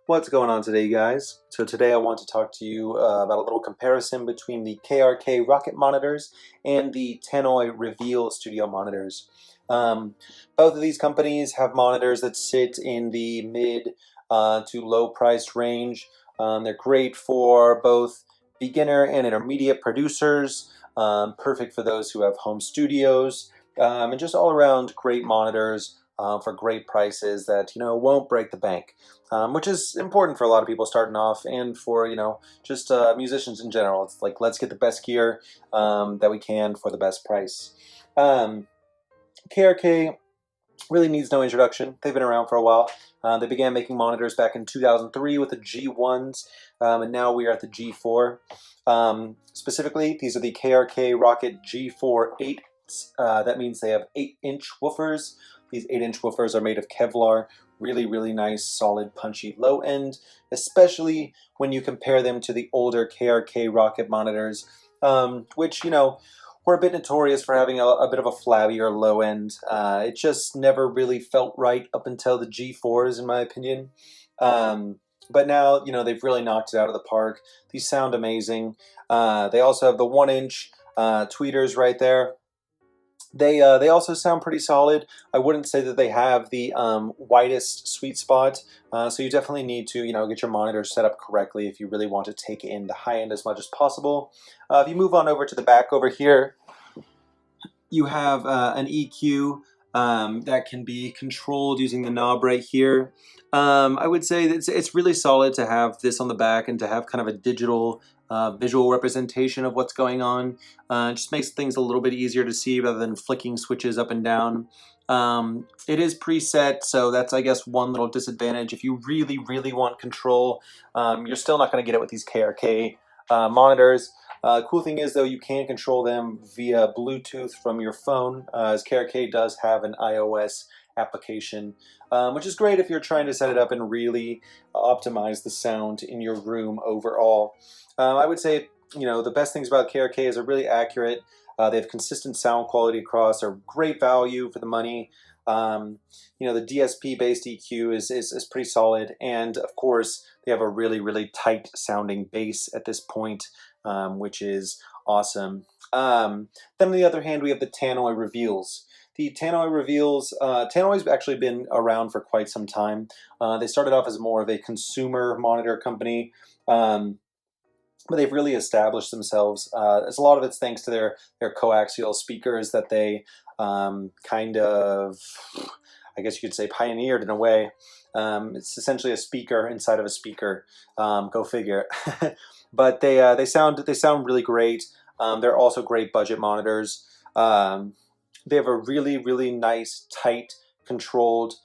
What's going on today, guys? So today I want to talk to you about a little comparison between the KRK Rokit monitors and the Tannoy Reveal studio monitors. Both of these companies have monitors that sit in the mid to low price range. They're great for both beginner and intermediate producers, perfect for those who have home studios, and just all around great monitors for great prices that won't break the bank. Which is important for a lot of people starting off, and for just musicians in general. It's like, let's get the best gear that we can for the best price. KRK really needs no introduction. They've been around for a while. They began making monitors back in 2003 with the G1s, and now we are at the G4. Specifically, these are the KRK Rokit G4 8s. That means they have 8-inch woofers. These 8-inch woofers are made of Kevlar. Really nice, solid, punchy low end, especially when you compare them to the older KRK Rokit monitors, which, were a bit notorious for having a bit of a flabbier low end. It just never really felt right up until the G4s, in my opinion. But now, they've really knocked it out of the park. These sound amazing. They also have the 1-inch tweeters right there. They also sound pretty solid. I wouldn't say that they have the widest sweet spot, so you definitely need to get your monitor set up correctly if you really want to take in the high end as much as possible. If you move on over to the back over here, you have an EQ that can be controlled using the knob right here. I would say that it's really solid to have this on the back and to have kind of a digital visual representation of what's going on. It just makes things a little bit easier to see rather than flicking switches up and down. It is preset, so that's, I guess, one little disadvantage. If you really want control, you're still not going to get it with these KRK monitors. Cool thing is, though, you can control them via Bluetooth from your phone, as KRK does have an iOS application, which is great if you're trying to set it up and really optimize the sound in your room overall. I would say, the best things about KRK is they're really accurate. They have consistent sound quality across. They're great value for the money. The DSP-based EQ is pretty solid, and of course they have a really tight sounding bass at this point, which is awesome. Then on the other hand, we have the Tannoy Reveals. The Tannoy Reveals, Tannoy's actually been around for quite some time. They started off as more of a consumer monitor company, but they've really established themselves. As a lot of it's thanks to their coaxial speakers that they kind of, I guess you could say, pioneered in a way. It's essentially a speaker inside of a speaker. Go figure. But they sound really great. They're also great budget monitors. They have a really nice, tight, controlled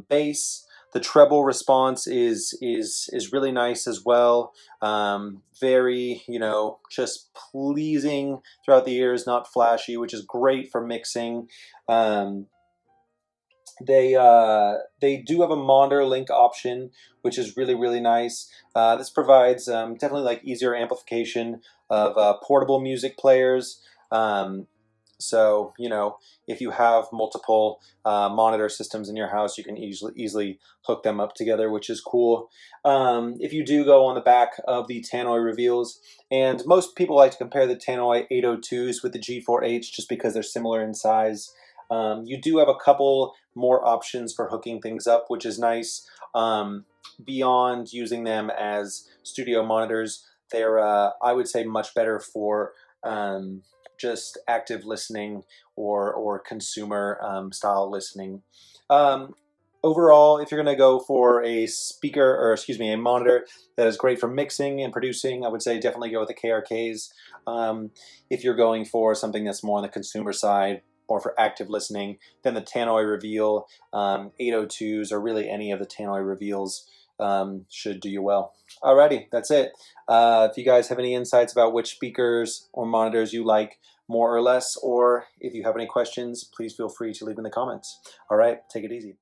bass. The treble response is really nice as well. Very, just pleasing throughout the ears, not flashy, which is great for mixing. They do have a monitor link option, which is really nice. This provides definitely like easier amplification of portable music players. So, if you have multiple monitor systems in your house, you can easily hook them up together, which is cool. If you do go on the back of the Tannoy Reveals, and most people like to compare the Tannoy 802s with the G4H just because they're similar in size. You do have a couple more options for hooking things up, which is nice. Beyond using them as studio monitors, they're, I would say, much better for just active listening or consumer style listening. Overall, if you're going to go for a a monitor that is great for mixing and producing, I would say definitely go with the KRKs. If you're going for something that's more on the consumer side, or for active listening, then the Tannoy Reveal 802s, or really any of the Tannoy Reveals, should do you well. Alrighty, that's it. If you guys have any insights about which speakers or monitors you like more or less, or if you have any questions, please feel free to leave in the comments. Alright, take it easy.